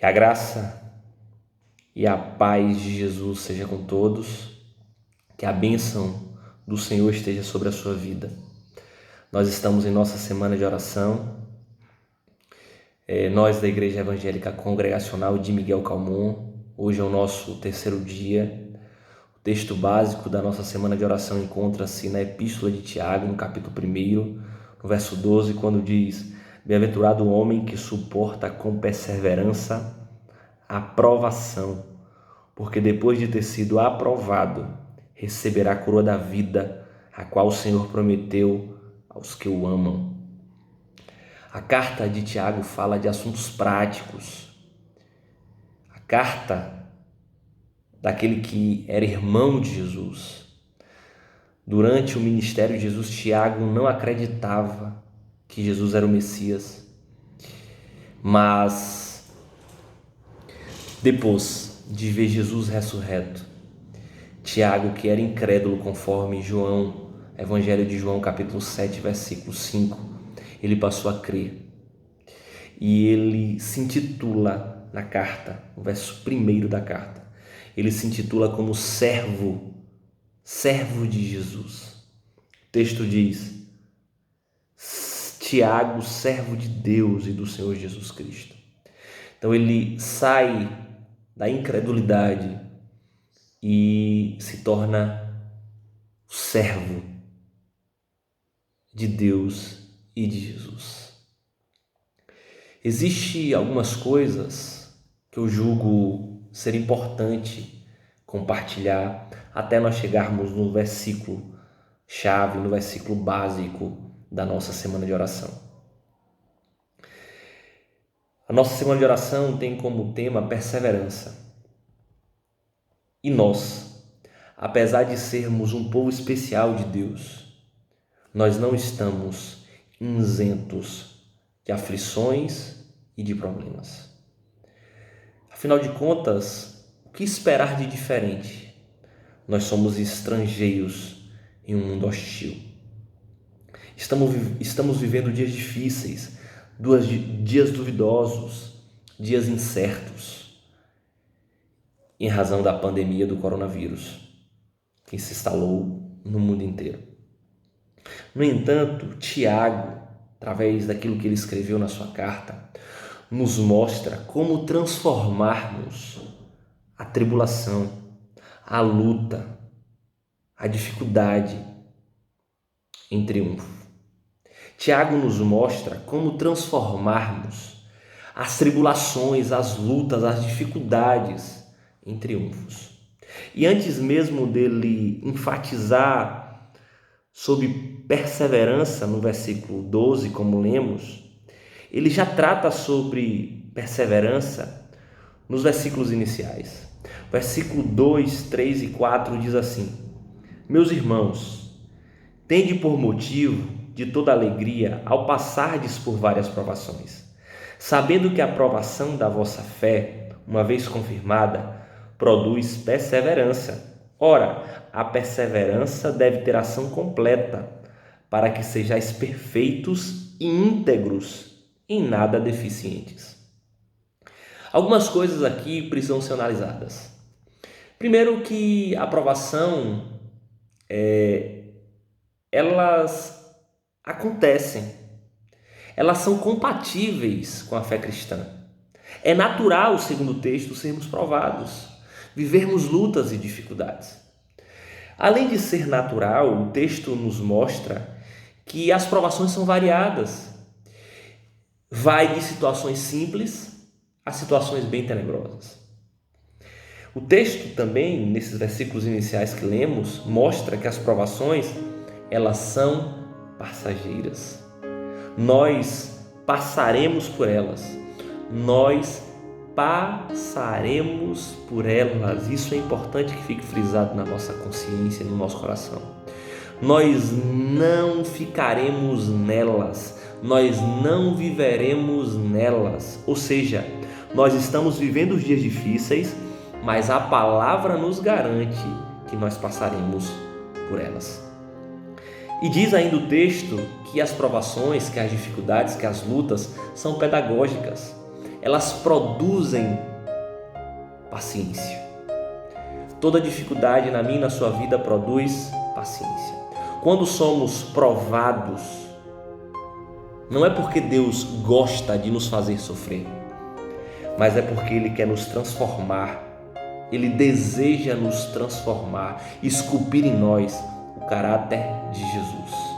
Que a graça e a paz de Jesus seja com todos, que a bênção do Senhor esteja sobre a sua vida. Nós estamos em nossa semana de oração, nós da Igreja Evangélica Congregacional de Miguel Calmon. Hoje é o nosso terceiro dia. O texto básico da nossa semana de oração encontra-se na Epístola de Tiago, no capítulo 1, no verso 12, quando diz: Bem-aventurado o homem que suporta com perseverança a provação, porque depois de ter sido aprovado, receberá a coroa da vida, a qual o Senhor prometeu aos que o amam. A carta de Tiago fala de assuntos práticos. A carta daquele que era irmão de Jesus. Durante o ministério de Jesus, Tiago não acreditava que Jesus era o Messias. Mas depois de ver Jesus ressurreto, Tiago, que era incrédulo conforme Evangelho de João, capítulo 7, versículo 5, ele passou a crer. E ele se intitula na carta, no verso 1 da carta, ele se intitula como servo de Jesus. O texto diz: Tiago, servo de Deus e do Senhor Jesus Cristo. Então ele sai da incredulidade e se torna servo de Deus e de Jesus. Existem algumas coisas que eu julgo ser importante compartilhar até nós chegarmos no versículo chave, no versículo básico da nossa semana de oração. A nossa semana de oração tem como tema perseverança. E nós, apesar de sermos um povo especial de Deus, nós não estamos isentos de aflições e de problemas. Afinal de contas, o que esperar de diferente? Nós somos estrangeiros em um mundo hostil. Estamos vivendo dias difíceis, dias duvidosos, dias incertos, em razão da pandemia do coronavírus, que se instalou no mundo inteiro. No entanto, Tiago, através daquilo que ele escreveu na sua carta, nos mostra como transformarmos a tribulação, a luta, a dificuldade em triunfo. Tiago nos mostra como transformarmos as tribulações, as lutas, as dificuldades em triunfos. E antes mesmo dele enfatizar sobre perseverança no versículo 12, como lemos, ele já trata sobre perseverança nos versículos iniciais. Versículo 2, 3 e 4 diz assim: Meus irmãos, tende por motivo de toda alegria ao passardes por várias provações, sabendo que a provação da vossa fé, uma vez confirmada, produz perseverança. Ora, a perseverança deve ter ação completa, para que sejais perfeitos e íntegros, em nada deficientes. Algumas coisas aqui precisam ser analisadas. Primeiro, que a aprovação, elas acontecem, elas são compatíveis com a fé cristã. É natural, segundo o texto, sermos provados, vivermos lutas e dificuldades. Além de ser natural, o texto nos mostra que as provações são variadas. Vai de situações simples a situações bem tenebrosas. O texto também, nesses versículos iniciais que lemos, mostra que as provações, elas são passageiras. Nós passaremos por elas. Isso é importante que fique frisado na nossa consciência e no nosso coração. Nós não ficaremos nelas, nós não viveremos nelas. Ou seja, nós estamos vivendo os dias difíceis, mas a palavra nos garante que nós passaremos por elas. E diz ainda o texto que as provações, que as dificuldades, que as lutas são pedagógicas. elas produzem paciência. Toda dificuldade na minha e na sua vida produz paciência. Quando somos provados, não é porque Deus gosta de nos fazer sofrer, mas é porque Ele quer nos transformar. Ele deseja nos transformar, esculpir em nós o caráter de Jesus.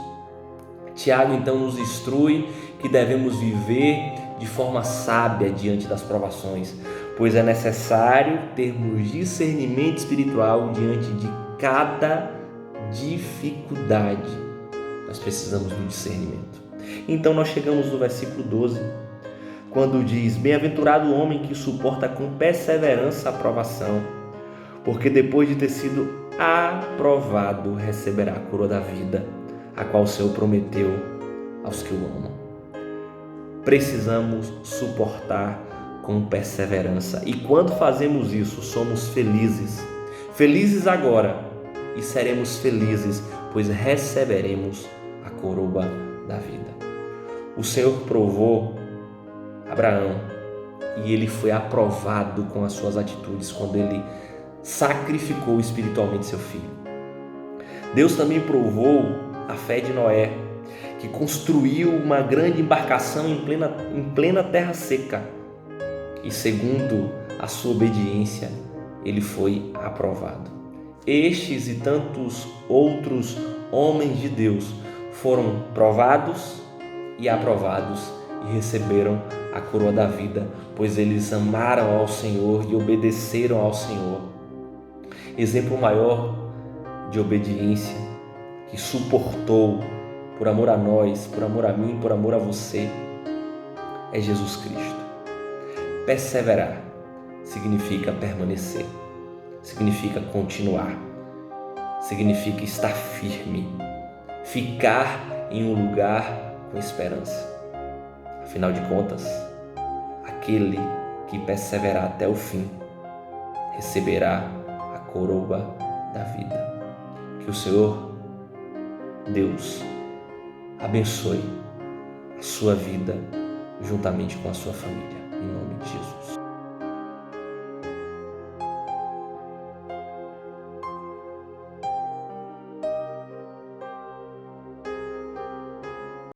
Tiago então nos instrui que devemos viver de forma sábia diante das provações, pois é necessário termos discernimento espiritual diante de cada dificuldade. Nós precisamos do discernimento. Então nós chegamos no versículo 12, quando diz: bem-aventurado o homem que suporta com perseverança a provação, porque depois de ter sido aprovado, receberá a coroa da vida, a qual o Senhor prometeu aos que o amam. Precisamos suportar com perseverança, e quando fazemos isso, somos felizes. Felizes agora, e seremos felizes, pois receberemos a coroa da vida. O Senhor provou Abraão, e ele foi aprovado com as suas atitudes quando ele sacrificou espiritualmente seu filho. Deus também provou a fé de Noé, que construiu uma grande embarcação em plena terra seca, e segundo a sua obediência, ele foi aprovado. Estes e tantos outros homens de Deus foram provados e aprovados e receberam a coroa da vida, pois eles amaram ao Senhor e obedeceram ao Senhor. Exemplo maior de obediência, que suportou por amor a nós, por amor a mim, por amor a você, é Jesus Cristo. Perseverar significa permanecer, significa continuar, significa estar firme, ficar em um lugar com esperança. Afinal de contas, aquele que perseverar até o fim receberá a coroa da vida. Que o Senhor Deus abençoe a sua vida juntamente com a sua família, em nome de Jesus.